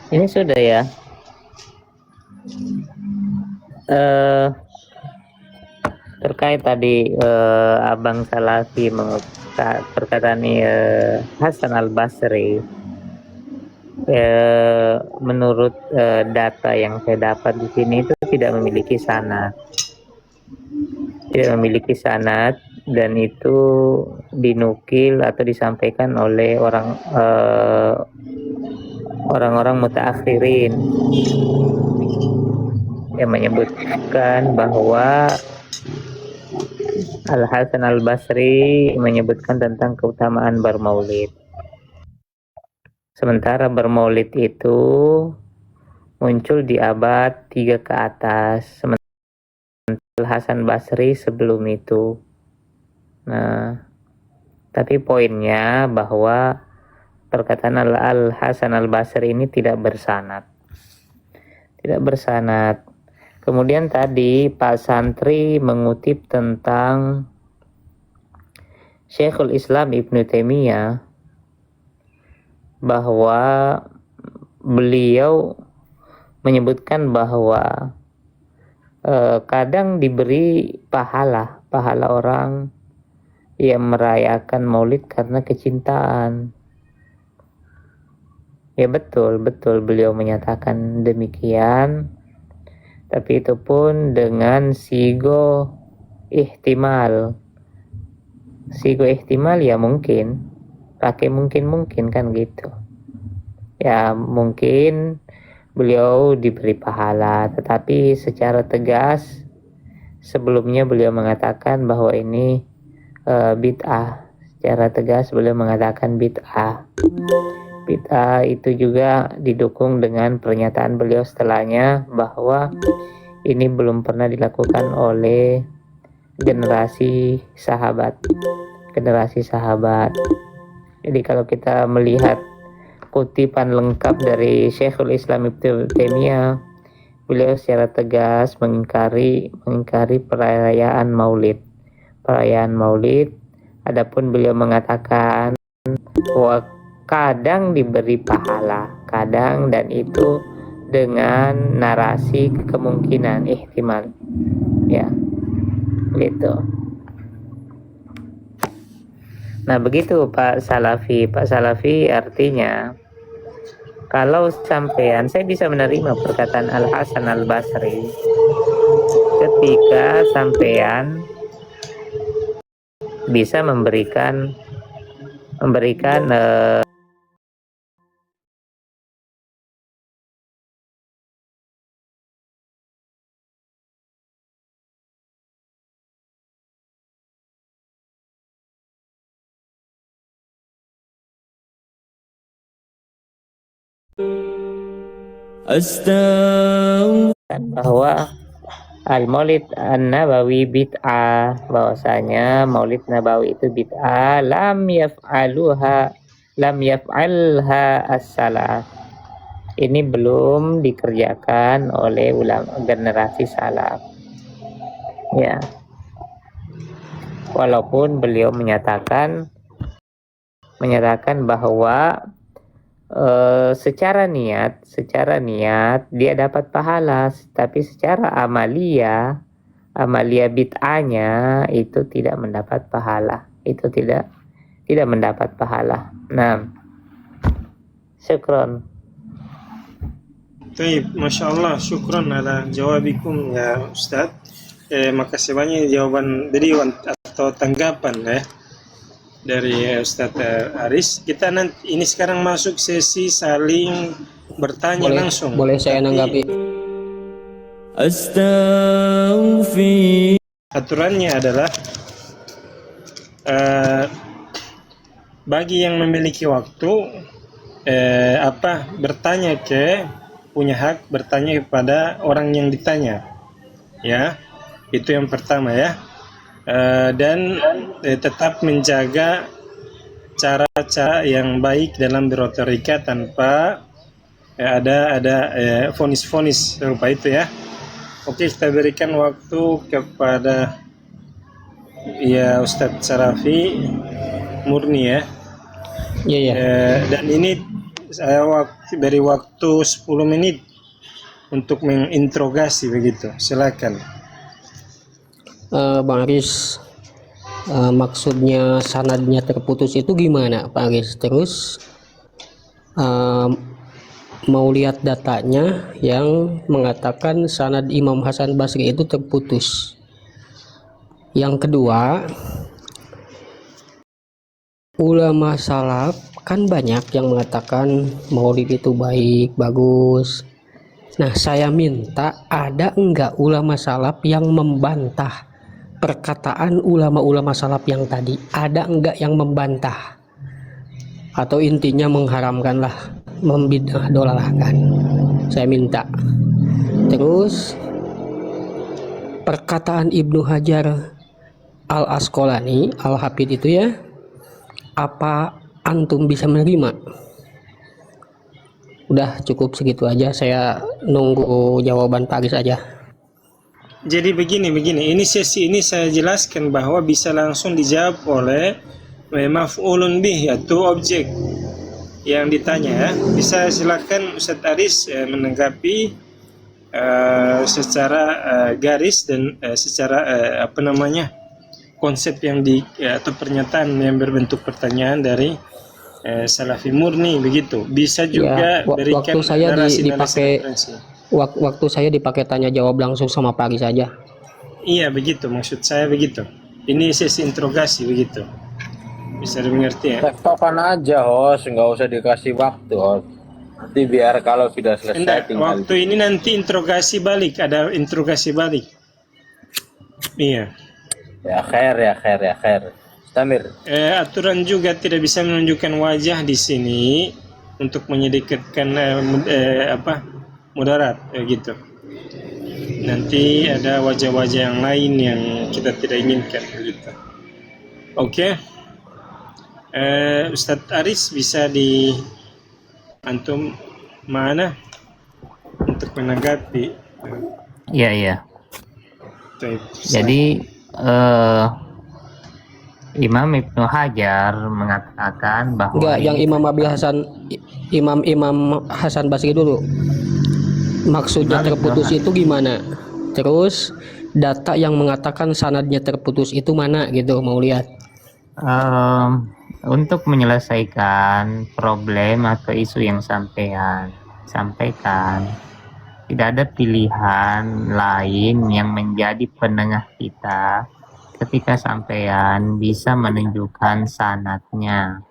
Ini sudah ya. Terkait tadi Abang Salafi perkataan Hasan Al Basri, menurut data yang saya dapat di sini itu tidak memiliki sanad, dan itu dinukil atau disampaikan oleh orang-orang mutaakhirin yang menyebutkan bahwa Al Hasan Al Basri menyebutkan tentang keutamaan bermaulid. Sementara bermaulid itu muncul di abad 3 ke atas, sementara Al Hasan Basri sebelum itu. Nah, tapi poinnya bahwa perkataan Al Hasan Al Basri ini tidak bersanad. Kemudian tadi Pak Santri mengutip tentang Syekhul Islam Ibnu Taimiyah, bahwa beliau menyebutkan bahwa kadang diberi pahala orang yang merayakan maulid karena kecintaan. Ya betul beliau menyatakan demikian, tapi itu pun dengan sigo ihtimal ya mungkin, pakai mungkin kan gitu ya, mungkin beliau diberi pahala, tetapi secara tegas sebelumnya beliau mengatakan bahwa ini bid'ah. Secara tegas beliau mengatakan bid'ah itu juga didukung dengan pernyataan beliau setelahnya bahwa ini belum pernah dilakukan oleh generasi sahabat. Jadi kalau kita melihat kutipan lengkap dari Syekhul Islam Ibnu Taimiyah, beliau secara tegas mengingkari perayaan Maulid. Adapun beliau mengatakan bahwa kadang diberi pahala, dan itu dengan narasi kemungkinan, ihtimal, ya, gitu. Nah begitu Pak Salafi artinya, kalau sampean, saya bisa menerima perkataan Al Hasan Al Basri ketika sampean bisa memberikan bahwa Al-Maulid An-Nabawi bid'ah, bahwasanya Maulid Nabawi itu bid'ah, lam yaf'alha as-salaf. Ini belum dikerjakan oleh ulama generasi salaf. Ya. Walaupun beliau menyatakan bahwa secara niat dia dapat pahala, tapi secara amalia bid'ahnya itu tidak mendapat pahala. Nah, syukron. Baik, Masya Allah, syukran ala jawabikum ya Ustaz. Makasih banyak jawaban beliau atau tanggapan ya dari Ustaz Aris. Kita nanti ini sekarang masuk sesi saling bertanya langsung. Boleh saya nanggapi? Aturannya adalah bagi yang memiliki waktu punya hak bertanya kepada orang yang ditanya, ya, itu yang pertama ya. Dan tetap menjaga cara-cara yang baik dalam berotorika tanpa ada vonis-vonis serupa itu ya. Oke, kita berikan waktu kepada ya Ustadz Sarafi Murni ya. Iya. Dan ini saya beri waktu 10 menit untuk menginterogasi begitu. Silakan. Bang Aris, maksudnya sanadnya terputus itu gimana Pak Aris? Terus mau lihat datanya yang mengatakan sanad Imam Hasan Basri itu terputus. Yang kedua, ulama salaf kan banyak yang mengatakan maulid itu baik, bagus. Nah, saya minta ada enggak ulama salaf yang membantah perkataan ulama-ulama salaf yang tadi? Ada enggak yang membantah? Atau intinya mengharamkanlah, membidah dolalahkan. Saya minta. Terus perkataan Ibnu Hajar Al-Asqalani, Al-Hafidh itu ya, apa antum bisa menerima? Udah cukup segitu aja, saya nunggu jawaban Pak Aris aja. Jadi begini, ini sesi ini saya jelaskan bahwa bisa langsung dijawab oleh maf'ulun bih, yaitu objek yang ditanya ya. Bisa silakan Ustadz Aris menanggapi secara garis dan secara konsep yang atau pernyataan yang berbentuk pertanyaan dari Salafi murni begitu. Bisa juga Ya, berikan waktu saya dipakai referensi. waktu saya dipakai tanya jawab langsung sama Pak Aris aja. Iya begitu, maksud saya begitu. Ini sesi interogasi begitu. Bisa dimengerti ya. Tektokan aja host, nggak usah dikasih waktu host. Nanti biar kalau sudah selesai Enggak, tinggal. waktu ini nanti interogasi balik, ada interogasi balik. Iya. Ya khair. Tamir. Aturan juga tidak bisa menunjukkan wajah di sini untuk menyedikitkan mudarat gitu. Nanti ada wajah-wajah yang lain yang kita tidak inginkan begitu. Oke. Ustadz Aris bisa di antum mana untuk menanggapi. Iya. Baik, Jadi Imam Ibnu Hajar mengatakan bahwa Enggak, yang Imam Hasan Basri dulu. Maksudnya terputus itu gimana? Terus data yang mengatakan sanadnya terputus itu mana gitu, mau lihat. untuk menyelesaikan problem atau isu yang sampaikan, tidak ada pilihan lain yang menjadi penengah kita ketika sampean bisa menunjukkan sanadnya.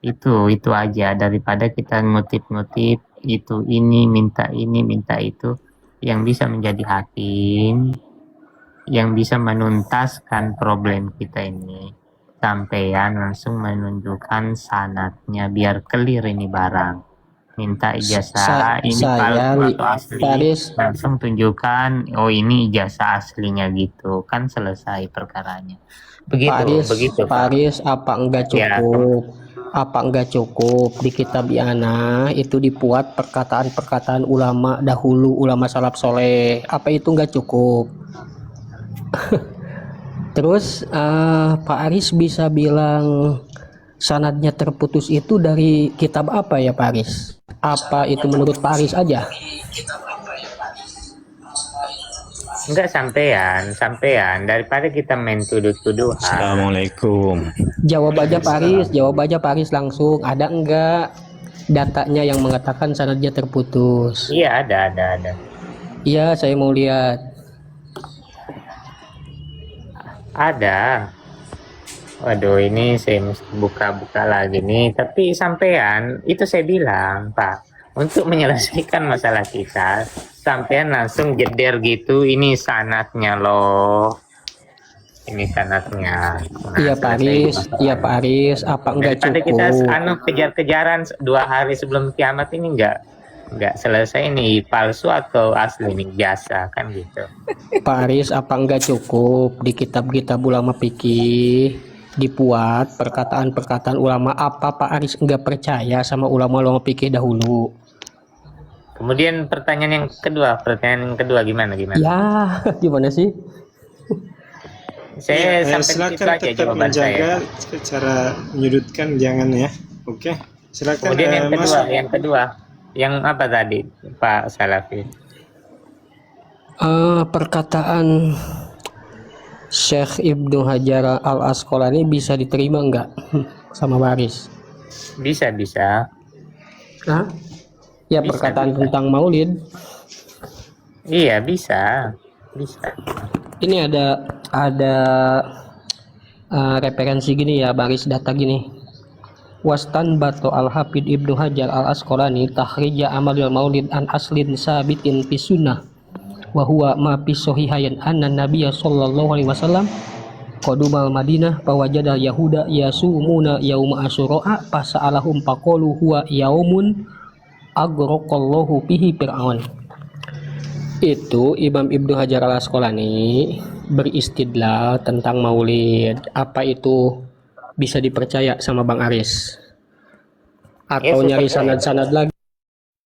Itu aja, daripada kita ngutip-ngutip ini minta itu. Yang bisa menjadi hakim, yang bisa menuntaskan problem kita ini, sampean langsung menunjukkan sanadnya biar clear ini barang. Minta ijazah ini palsu atau asli, Paris, langsung tunjukkan ini ijazah aslinya gitu, kan selesai perkaranya. Begitu Paris, apa enggak Ya. cukup? Apa enggak cukup di kitab Iana itu dibuat perkataan-perkataan ulama dahulu, ulama salaf soleh? Apa itu enggak cukup? Terus Pak Aris bisa bilang sanadnya terputus itu dari kitab apa ya Pak Aris? Apa itu menurut Pak Aris aja? Enggak, sampean daripada kita main tuduh-tuduhan. Assalamualaikum. Jawab aja Pak Aris langsung. Ada enggak datanya yang mengatakan sanadnya terputus? Iya, ada. Iya, saya mau lihat. Ada. Waduh, ini saya mesti buka-buka lagi nih. Tapi sampean, itu saya bilang, Pak, untuk menyelesaikan masalah kita, sampean langsung jeder gitu, ini sanadnya loh. Ini sanadnya. Iya Pak Aris, apa enggak Daripada kita cukup? kejar-kejaran 2 hari sebelum kiamat ini enggak selesai nih, palsu atau asli nih, biasa kan gitu. Pak Aris, apa enggak cukup di kitab-kitab ulama fikih dibuat perkataan-perkataan ulama? Apa Pak Aris enggak percaya sama ulama-ulama fikih dahulu? Kemudian pertanyaan yang kedua gimana? Ya, gimana sih? Saya sampai silakan situ aja tetap jawaban menjaga saya. cara menyudutkan, jangan ya. Oke. Silakan Kemudian Mas. yang kedua, yang apa tadi Pak Salafi? Perkataan Syekh Ibnu Hajar Al Asqalani bisa diterima nggak sama Baris? Bisa. Hah? Ya, Bisa, perkataan bisa. tentang Maulid. Iya, bisa. Ini ada referensi gini ya, Baris data gini. Wastan Bato Al Hafid Ibnu Hajar Al Asqalani tahrija amalil maulid an aslin sabitin fi sunnah wa huwa ma fi sahihain anna nabiyya sallallahu alaihi wasallam qadumal Madinah fawajada yahuda yasumuna yauma asyura fasa'alahum faqalu huwa yaumun agraqallahu fihi fir'aun. Itu Imam Ibnu Hajar Al Asqalani beristidlal tentang maulid. Apa itu bisa dipercaya sama Bang Aris? Atau Ya, saya nyari percaya. sanad-sanad lagi?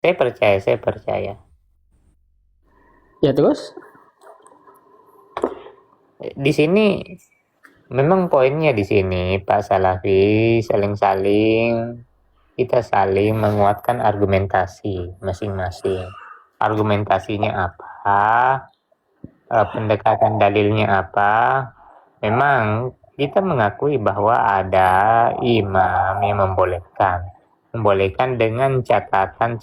Saya percaya. Ya terus? Di sini memang poinnya di sini Pak Salafi kita saling menguatkan argumentasi masing-masing. Argumentasinya apa? Pendekatan dalilnya apa? Memang kita mengakui bahwa ada imam yang membolehkan dengan catatan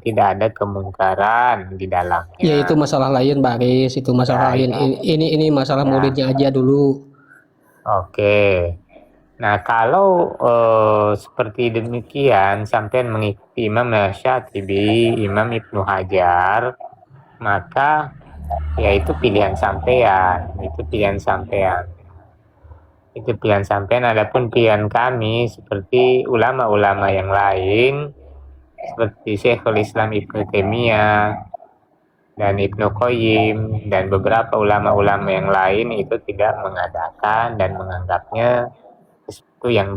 tidak ada kemungkaran di dalamnya. Ya itu masalah lain Baris, itu masalah lain. Ini masalah maulidnya aja dulu. Oke. Nah, kalau seperti demikian sampai mengikuti Imam Syatibi, Imam Ibnu Hajar, maka ya itu pilihan sampean. Adapun pilihan kami seperti ulama-ulama yang lain seperti Syekhul Islam Ibnu Taimiyah dan Ibnu Qayyim dan beberapa ulama-ulama yang lain itu tidak mengadakan dan menganggapnya sesuatu yang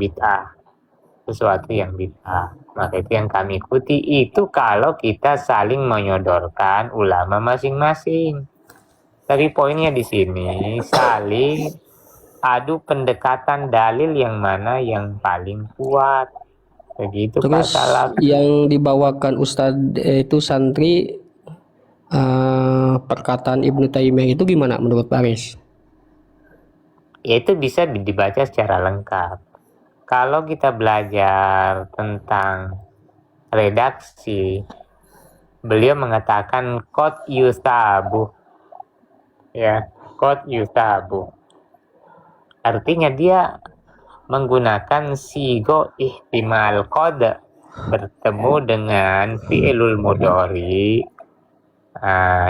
bid'ah. Maka itu yang kami ikuti itu kalau kita saling menyodorkan ulama masing-masing. Tapi poinnya di sini saling adu pendekatan dalil yang mana yang paling kuat. Begitu Pak Terus Salaf. yang dibawakan Ustadz itu santri perkataan Ibnu Taimiyah itu gimana menurut Baris? Ya itu bisa dibaca secara lengkap. Kalau kita belajar tentang redaksi, beliau mengatakan qad yusabu. Ya, qad yusabu. Artinya dia menggunakan sigo ihtimal qad bertemu dengan fi'ilul mudhari.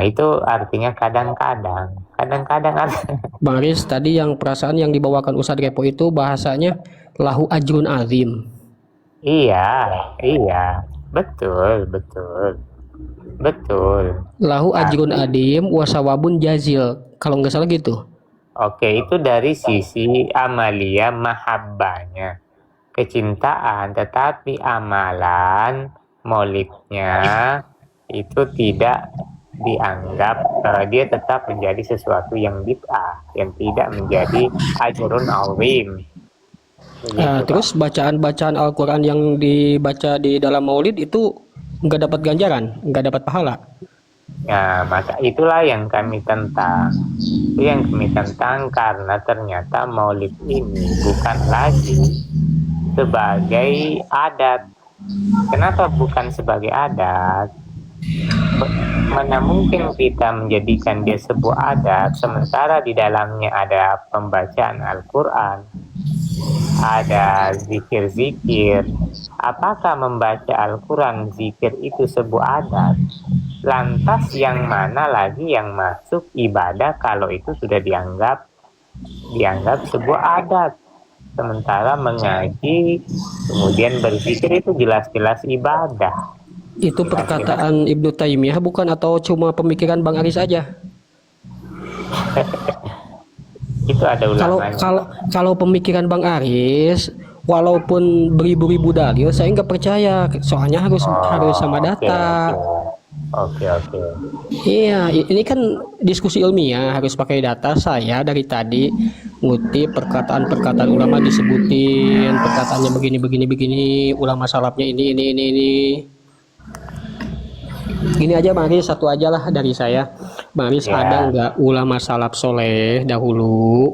Itu artinya kadang-kadang ada. Bang Aris, tadi yang perasaan yang dibawakan Ustadz Repo itu bahasanya lahu ajrun azim. Iya, betul. Lahu ajrun adim wasawabun jazil. Kalau nggak salah gitu. Oke, itu dari sisi amalia mahabbahnya, kecintaan, tetapi amalan maulidnya itu tidak dianggap, dia tetap menjadi sesuatu yang bid'ah, yang tidak menjadi ajrun azim. Terus bacaan-bacaan Al-Quran yang dibaca di dalam maulid itu nggak dapat ganjaran, nggak dapat pahala. Nah, maka itulah yang kami tentang. Itu yang kami tentang karena ternyata maulid ini bukan lagi sebagai adat. Kenapa bukan sebagai adat? Mana mungkin kita menjadikan dia sebuah adat sementara di dalamnya ada pembacaan Al-Quran, ada zikir-zikir. Apakah membaca Al-Quran zikir itu sebuah adat? Lantas yang mana lagi yang masuk ibadah kalau itu sudah dianggap sebuah adat? Sementara mengaji kemudian berzikir itu jelas-jelas ibadah. Itu perkataan Ibnu Taimiyah bukan, atau cuma pemikiran Bang Aris aja? Itu ada ulamanya. Kalau pemikiran Bang Aris, walaupun beribu-ribu dalil, saya nggak percaya. Soalnya harus sama data. Oke. Iya, ini kan diskusi ilmiah, harus pakai data. Saya dari tadi ngutip perkataan-perkataan ulama, disebutin perkataannya begini, ulama salafnya ini. Gini aja Bang Aris, satu aja lah dari saya. Bang Aris, Ya. ada nggak ulama salaf soleh dahulu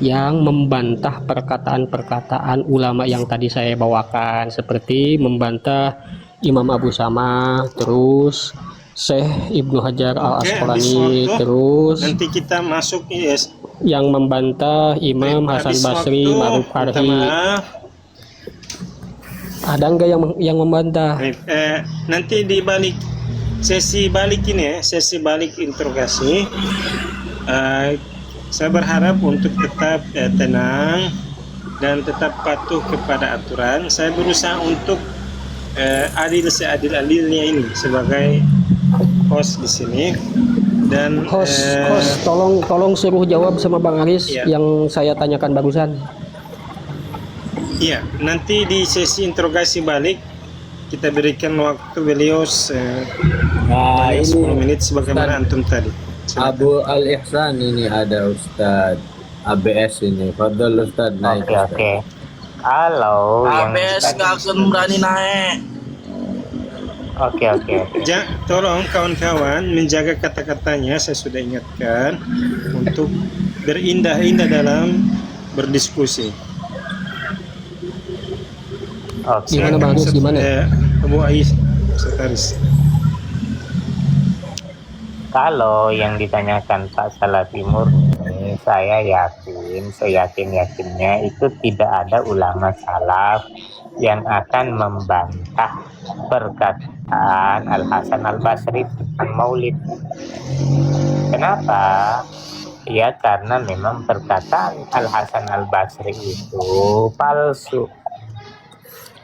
yang membantah perkataan-perkataan ulama yang tadi saya bawakan, seperti membantah Imam Abu Samah, terus Syekh Ibnu Hajar Al Oke, habis Asqalani, waktu terus nanti kita masuk yang membantah Imam Hasan habis Basri, waktu, Ma'ruf minta Karhi. maaf. Ada nggak yang membantah? Baik, nanti di balik sesi balik ini sesi balik interogasi, saya berharap untuk tetap tenang dan tetap patuh kepada aturan. Saya berusaha untuk adil seadil-adilnya ini sebagai host di sini, dan Host, tolong suruh jawab sama Bang Aris Iya. yang saya tanyakan barusan. iya, nanti di sesi interogasi balik kita berikan waktu beliau Nah, 10 ini menit sebagaimana antum tadi. Silakan. Abu Al Ihsan ini ada Ustadz ABS ini. Fadol Ustadz naik. Oke, Ustadz. oke. Kalau yang ABS gak akan berani naik. Oke. Tolong kawan-kawan menjaga kata-katanya, saya sudah ingatkan untuk berindah-indah dalam berdiskusi. Oke. Gimana Bang Aris, gimana? Abu Ais, Ustaz Aris. Kalau yang ditanyakan Pak Salafi Murni, saya yakin, seyakin-yakinnya itu tidak ada ulama salaf yang akan membantah perkataan Al Hasan Al Basri tentang Maulid. Kenapa? Ya karena memang perkataan Al Hasan Al Basri itu palsu.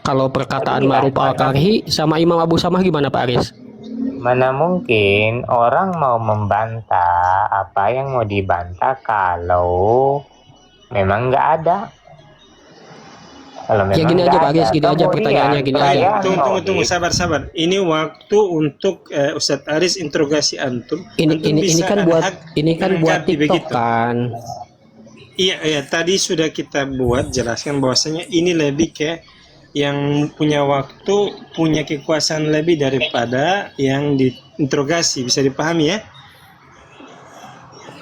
Kalau perkataan Ma'ruf Al-Karhi sama Imam Abu Samah gimana Pak Aris? Mana mungkin orang mau membantah apa yang mau dibantah kalau memang nggak ada. Kalau Ya gini aja Pak Aris, gini aja pertanyaannya, gini aja. Tunggu, sabar. Ini waktu untuk Ustaz Aris interogasi antum. Ini Antum kan bisa buat hak TikTok begitu. kan. Iya, tadi sudah kita buat jelaskan bahwasanya ini lebih ke yang punya waktu, punya kekuasaan lebih daripada yang diinterogasi. Bisa dipahami ya?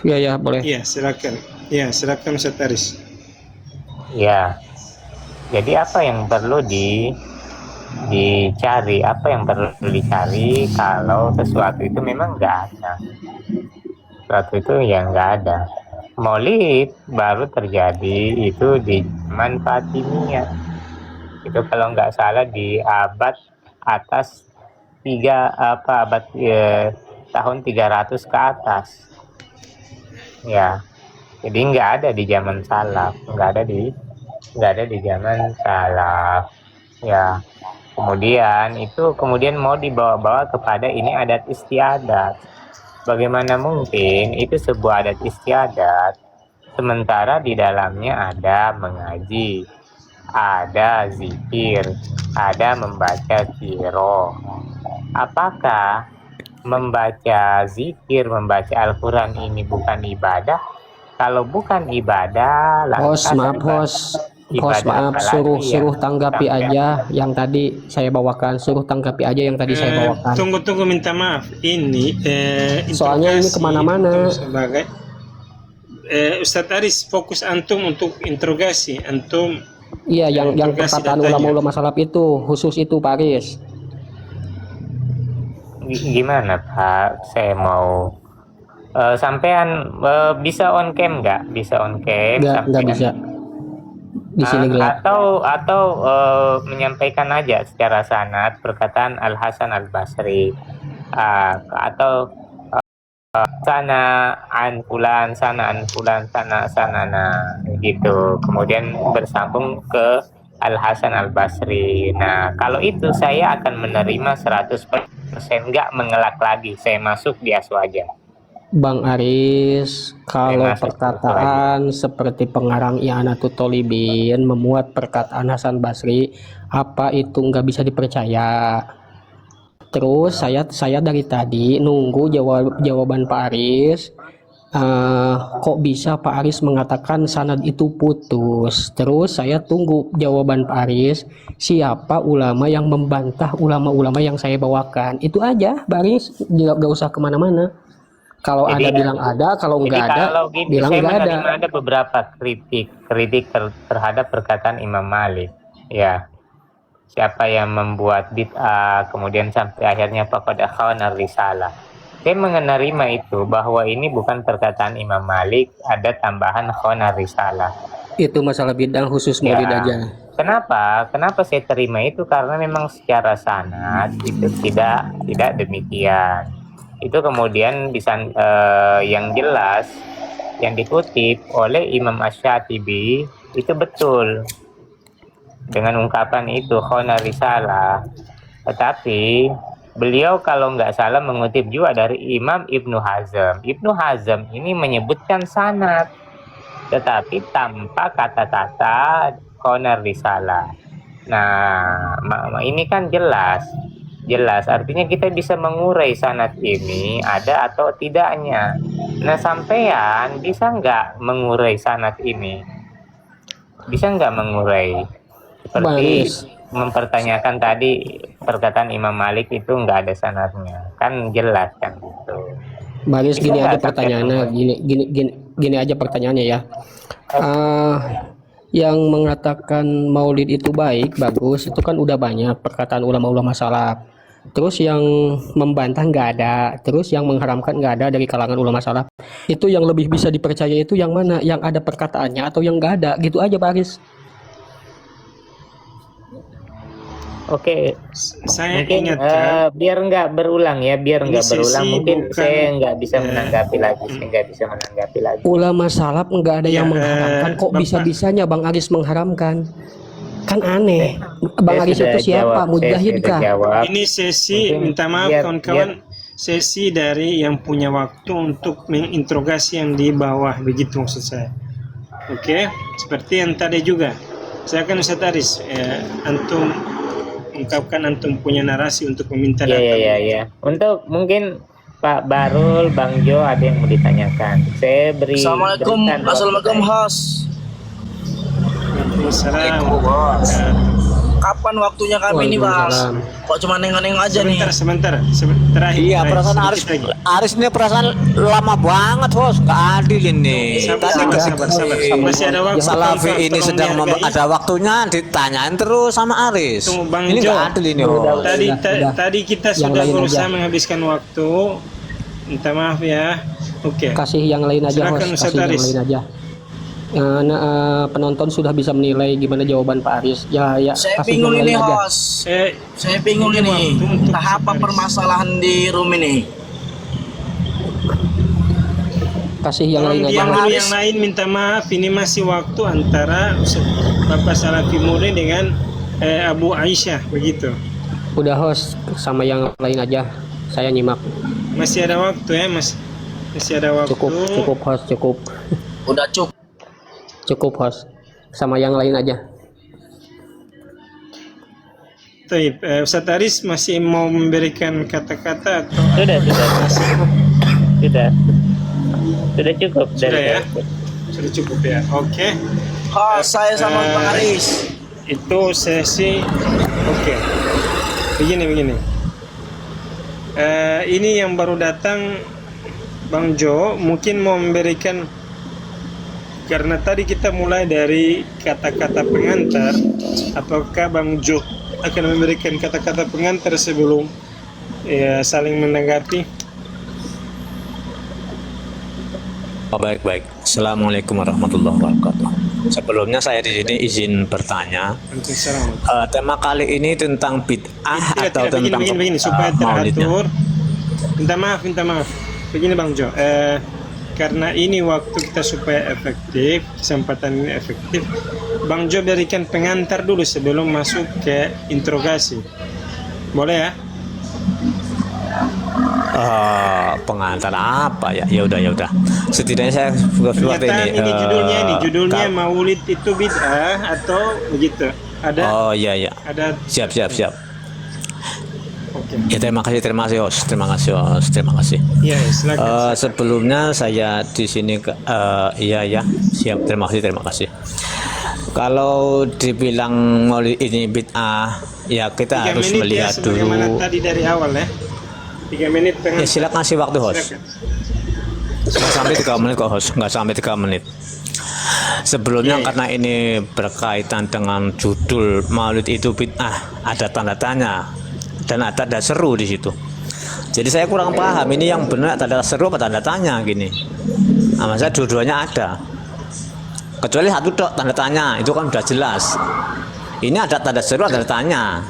Ya boleh. Iya, silakan. Iya, silakan Ustaz Aris. Ya, jadi apa yang perlu dicari, apa yang perlu dicari kalau sesuatu itu memang nggak ada. Sesuatu itu yang nggak ada. Maulid baru terjadi itu di zaman Fatimiyah. Itu kalau nggak salah di abad atas tahun 300 ke atas. Ya, jadi nggak ada di zaman salaf, nggak ada di zaman salaf. Ya, kemudian mau dibawa-bawa kepada ini adat istiadat. Bagaimana mungkin itu sebuah adat istiadat sementara di dalamnya ada mengaji, ada zikir, ada membaca siro. Apakah membaca zikir, membaca Al-Quran ini bukan ibadah? Kalau bukan ibadah, Host, maaf, suruh tanggapi aja yang tadi saya bawakan, Tunggu, minta maaf. Ini Soalnya ini interogasi kemana-mana. sebagai Ustadz Aris, fokus antum untuk interogasi antum. Iya, yang interogasi perkataan datanya. ulama-ulama salaf itu, khusus itu Pak Aris. Gimana Pak? Saya mau sampean bisa on cam nggak? Bisa on cam? Nggak bisa. Di sini gelap. Atau menyampaikan aja secara sanad perkataan Al Hasan Al Basri, atau sana an fulan, nah gitu. Kemudian bersambung ke Al Hasan Al Basri. Nah, kalau itu saya akan menerima 100%, nggak mengelak lagi. Saya masuk di aswaja. Bang Aris, kalau masuk perkataan seperti pengarang I'anatul Tholibin memuat perkataan Hasan Basri, apa itu nggak bisa dipercaya? Terus saya dari tadi nunggu jawaban Pak Aris Kok bisa Pak Aris mengatakan sanad itu putus? Terus saya tunggu jawaban Pak Aris, siapa ulama yang membantah ulama-ulama yang saya bawakan. Itu aja Pak Aris, nggak usah kemana-mana. Kalau Jadi- ada bilang ada, kalau Jadi nggak ada kalau gini, bilang saya nggak ada. menerima ada beberapa kritik terhadap perkataan Imam Malik. Ya, siapa yang membuat bid'ah, kemudian sampai akhirnya faqad akhana risalah. Saya menerima itu bahwa ini bukan perkataan Imam Malik, ada tambahan khana risalah. Itu masalah bidang khusus Ya. maulid aja. Kenapa? Kenapa saya terima itu? Karena memang secara sanad itu tidak demikian. Itu kemudian bisa yang jelas yang dikutip oleh Imam Asy-Syatibi itu betul dengan ungkapan itu khana risalah. Tetapi beliau kalau nggak salah mengutip juga dari Imam Ibnu Hazm. Ibnu Hazm ini menyebutkan sanad, tetapi tanpa kata-kata khana risalah. Nah, ini kan jelas artinya kita bisa mengurai sanad ini ada atau tidaknya. Nah, sampean bisa nggak mengurai sanad ini? Bisa nggak mengurai? Seperti Baris. mempertanyakan tadi perkataan Imam Malik itu nggak ada sanadnya, kan jelas kan gitu. Baris, Bisa gini nggak aja sampai pertanyaannya, gini aja pertanyaannya ya. Yang mengatakan maulid itu baik, bagus, itu kan udah banyak perkataan ulama-ulama salaf. Terus yang membantah nggak ada, terus yang mengharamkan nggak ada dari kalangan ulama salaf. Itu yang lebih bisa dipercaya itu yang mana? Yang ada perkataannya atau yang nggak ada? Gitu aja Baris. Oke, Saya mungkin ingatkan biar nggak berulang ya, biar Ini nggak berulang. sesi Mungkin bukan, saya nggak bisa menanggapi lagi, saya nggak bisa menanggapi lagi. Ulama salaf nggak ada yang Ya, mengharamkan. Kok Bapak. bisa-bisanya Bang Aris mengharamkan? Kan aneh. Bang Saya Aris sudah itu siapa? jawab, saya Mujahid sudah kah? jawab. ini sesi, Mungkin minta maaf biar- kawan-kawan, sesi dari yang punya waktu untuk menginterogasi yang di bawah, begitu maksud saya. Oke, seperti yang tadi juga. Saya akan Ustaz Aris, antum ungkapkan antum punya narasi untuk meminta Ya, data. ya. Untuk mungkin Pak Barul, Bang Jo ada yang mau ditanyakan. Saya Assalamualaikum, berikan waktu assalamualaikum saya. host. Waalaikumsalam. Bos. Kapan waktunya kami nih Bas? Waalaikumsalam. Kok cuma nengok-nengok aja nih? Sebentar. Terakhir. Iya, terakhir, perasaan sedikit lagi. Aris ini perasaan lama banget, Bos. Nggak adil ini. Sabar. Masih ada waktu. Salafi kawan-kawan, ini tolong sedang dihargai. ada waktunya ditanyain terus sama Aris. Tunggu, Bang Ini Jo. nggak adil ini, Bos. Tadi kita Yang sudah lain berusaha aja. menghabiskan waktu. Minta maaf ya. Oke. Kasih yang lain aja, Silakan, host. Ustaz Kasih yang Aris. lain aja. Penonton sudah bisa menilai gimana jawaban Pak Aris. Ya, Saya kasih bingung yang ini lain aja. host. Eh, Saya bingung Ini ini. waktu untuk Entah apa Aris. permasalahan di room ini. Kasih yang lain tolong aja. diam host. dulu Aris. yang lain, minta maaf. Ini masih waktu antara Bapak Salafi Muda dengan Abu Aisyah, begitu. Udah host, sama yang lain aja. Saya nyimak. Masih ada waktu ya, masih ada waktu. Cukup host, cukup. Udah cukup. Cukup host. Sama yang lain aja. Taib, Ustaz Aris masih mau memberikan kata-kata atau Sudah. Sudah cukup Sudah dari ya? Sudah cukup ya. Oke. Host, saya sama Bang Aris. Itu sesi. Oke. Begini. Ini yang baru datang, Bang Jo mungkin mau memberikan, karena tadi kita mulai dari kata-kata pengantar. Apakah Bang Jo akan memberikan kata-kata pengantar sebelum saling menanggapi? Oh, baik. Assalamualaikum warahmatullahi wabarakatuh. Sebelumnya saya di sini izin bertanya. Waalaikumsalam. Tema kali ini tentang bid'ah atau Tidak, tentang begini supaya maulidnya. teratur. Minta maaf. Begini Bang Jo, karena ini waktu kita supaya efektif, kesempatan ini efektif. Bang Jo berikan pengantar dulu sebelum masuk ke interogasi. Boleh ya? Pengantar apa ya? Ya udah. Setidaknya saya seperti Pernyataan ini. ini judulnya Maulid itu bid'ah atau begitu? Ada? Oh iya. Ada. Siap. Oke. silakan. Ya, terima kasih host, terima kasih. Ya, silakan. Sebelumnya saya di sini iya ya, siap, terima kasih. Kalau dibilang maulid ini bid'ah, ya kita 3 harus menit melihat ya, sebagaimana dulu. tadi dari awal ya. 3 menit Ya, pengantar. silakan kasih waktu host. Silakan. Nggak sampai 3 menit kok host, nggak sampai 3 menit. Sebelumnya Iya. karena ini berkaitan dengan judul maulid itu bid'ah, ada tanda tanya dan ada tanda seru di situ. Jadi saya kurang paham ini yang benar tanda seru apa tanda tanya gini. Nah, masa dua-duanya ada. Kecuali satu tok tanda tanya, itu kan sudah jelas. Ini ada tanda seru, ada tanda tanya.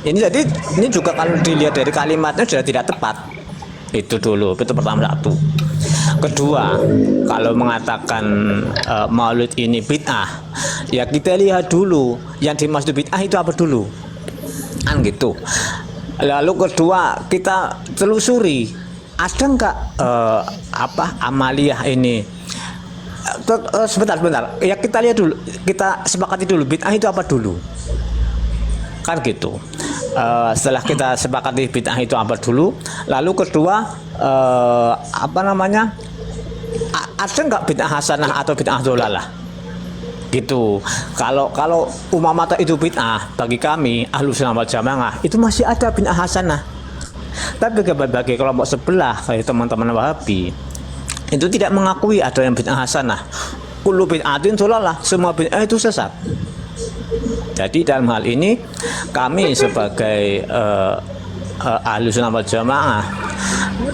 Ini jadi ini juga kalau dilihat dari kalimatnya sudah tidak tepat. Itu dulu, itu pertama satu. Kedua, kalau mengatakan maulid ini bid'ah, ya kita lihat dulu yang dimaksud bid'ah itu apa dulu, kan gitu. Lalu kedua, kita telusuri ada enggak amaliyah ini. Sebentar, ya kita lihat dulu, kita sepakati dulu bid'ah itu apa dulu, kan gitu. Setelah kita sepakati bid'ah itu apa dulu, lalu kedua ada nggak bid'ah hasanah atau bid'ah dholalah gitu. Kalau umpama itu bid'ah, bagi kami Ahlussunnah wal Jamaah itu masih ada bid'ah hasanah. Tapi bagi kelompok sebelah kayak teman-teman Wahabi itu tidak mengakui ada yang bid'ah hasanah. Kullu bid'atin dholalah, semua bid'ah itu sesat. Jadi dalam hal ini kami sebagai Ahlussunnah wal Jamaah,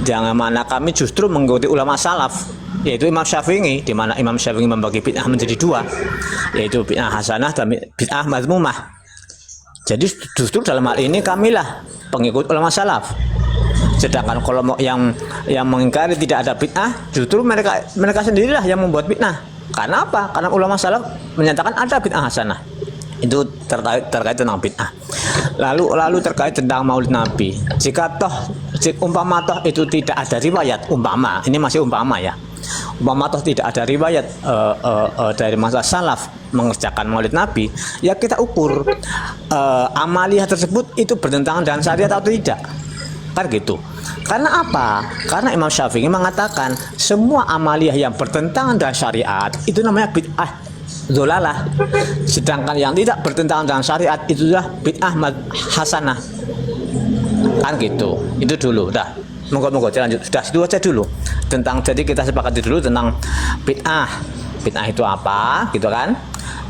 jangan mana kami justru mengikuti ulama salaf, yaitu Imam Syafi'i, di mana Imam Syafi'i membagi bid'ah menjadi dua, yaitu bid'ah hasanah dan bid'ah mazmumah. Jadi justru dalam hal ini kamilah pengikut ulama salaf. Sedangkan kelompok yang mengingkari tidak ada bid'ah, justru mereka sendirilah yang membuat bid'ah. Karena apa? Karena ulama salaf menyatakan ada bid'ah hasanah. Itu terkait tentang bid'ah. Lalu terkait tentang maulid Nabi. Jika umpama itu tidak ada riwayat, ini masih umpama ya. Umpama tidak ada riwayat dari masa salaf mengerjakan maulid Nabi, ya kita ukur amaliyah tersebut itu bertentangan dengan syariat atau tidak. Kan gitu. Karena apa? Karena Imam Syafi'i mengatakan semua amaliyah yang bertentangan dengan syariat itu namanya bid'ah dholalah. Sedangkan yang tidak bertentangan dengan syariat itu adalah bid'ah hasanah. Kan gitu. Itu dulu. Dah. Monggo lanjut. Sudah itu aja dulu. Jadi kita sepakati dulu tentang bid'ah. Bid'ah itu apa? Gitu kan?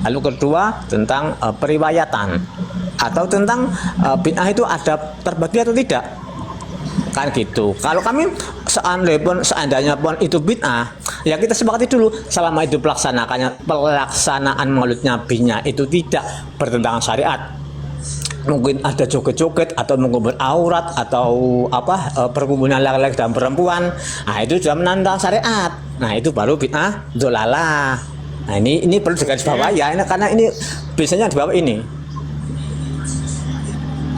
Lalu kedua tentang periwayatan atau tentang bid'ah itu ada terbagi atau tidak. Kan gitu. Kalau kami seandainya pun itu bid'ah, ya kita sepakati dulu selama itu pelaksanaan maulid nabinya itu tidak bertentangan syariat. Mungkin ada joget-joget atau mengubur aurat atau perkumpulan laki-laki dan perempuan. Nah, itu sudah menantang syariat. Nah, itu baru bid'ah dholalah. Nah, ini perlu digarisbawahi ya, karena ini biasanya di bawah ini.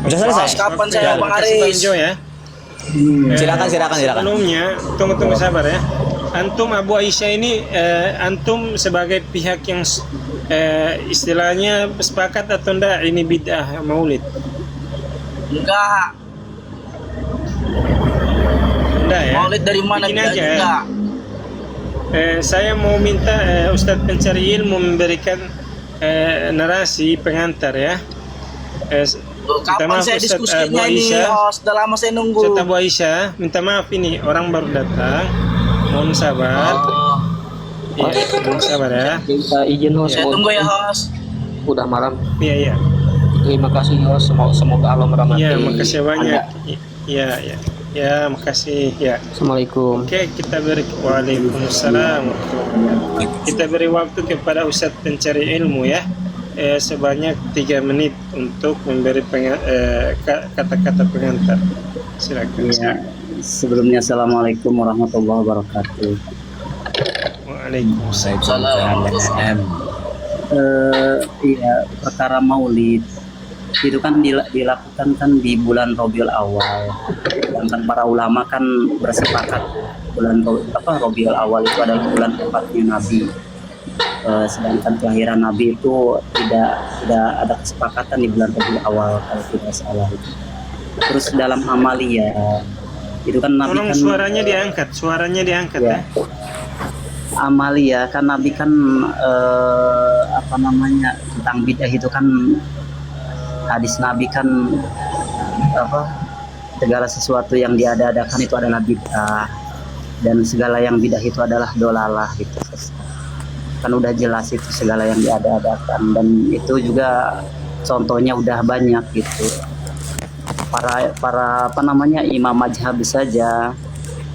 Sudah selesai. Kapan saya Bang Aris? Ya. Silakan. Sebelumnya, tunggu sabar ya. Antum Abu Aisyah ini antum sebagai pihak yang istilahnya sepakat atau enggak ini bid'ah maulid? Enggak. Enggak ya. Maulid dari mana? Begini aja ya. Enggak. Saya mau minta Ustadz pencari ilmu memberikan narasi pengantar ya. Kapan saya diskusinya ini? Sudah lama saya nunggu. Ustadz Abu Aisyah, minta maaf ini orang baru datang. Mohon sabar. Iya, mohon sabar ya. Kita izin host. Saya tunggu ya host. Udah malam. Iya. Terima kasih host. Semoga Allah merahmati. Iya, makasih banyak. Anda. Iya. Ya, makasih ya. Assalamualaikum. Oke, kita beri Waalaikumsalam. Kita beri waktu kepada Ustadz pencari ilmu ya. Sebanyak 3 menit untuk memberi kata-kata pengantar. Silakan. Ya, sebelumnya Assalamualaikum warahmatullahi wabarakatuh. Waalaikumsalam. Iya, perkara maulid itu kan dilakukan kan di bulan Rabiul Awal. Sedangkan para ulama kan bersepakat bulan Rabiul Awal itu adalah bulan tempatnya Nabi. Sedangkan kelahiran Nabi itu tidak ada kesepakatan di bulan Rabiul Awal kalau tidak salah. terus dalam amalia itu kan Nabi Tolong kan suaranya diangkat ya, ya. amalia kan Nabi kan apa namanya tentang bid'ah itu kan hadis Nabi kan apa segala sesuatu yang diada-adakan itu adalah bid'ah dan segala yang bid'ah itu adalah dolalah gitu. Kan udah jelas itu segala yang diada-adakan dan itu juga contohnya udah banyak gitu. Para apa namanya imam mazhab saja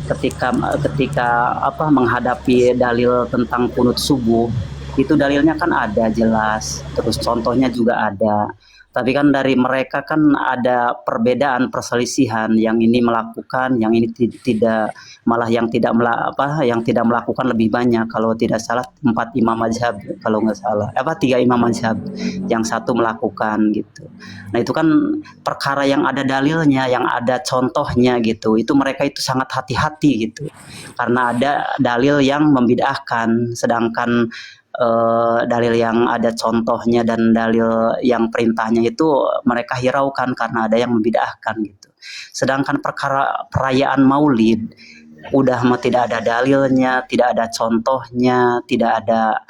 ketika ketika apa menghadapi dalil tentang kunut subuh itu dalilnya kan ada jelas, terus contohnya juga ada. Tapi kan dari mereka kan ada perbedaan perselisihan, yang ini melakukan, yang ini tidak, malah yang tidak yang tidak melakukan lebih banyak. Kalau tidak salah 4 imam mazhab, kalau nggak salah 3 imam mazhab, yang satu melakukan gitu. Nah itu kan perkara yang ada dalilnya, yang ada contohnya gitu. Itu mereka itu sangat hati-hati gitu, karena ada dalil yang membid'ahkan, sedangkan dalil yang ada contohnya dan dalil yang perintahnya itu mereka hiraukan karena ada yang membid'ahkan gitu. Sedangkan perkara perayaan Maulid udah mah tidak ada dalilnya, tidak ada contohnya, tidak ada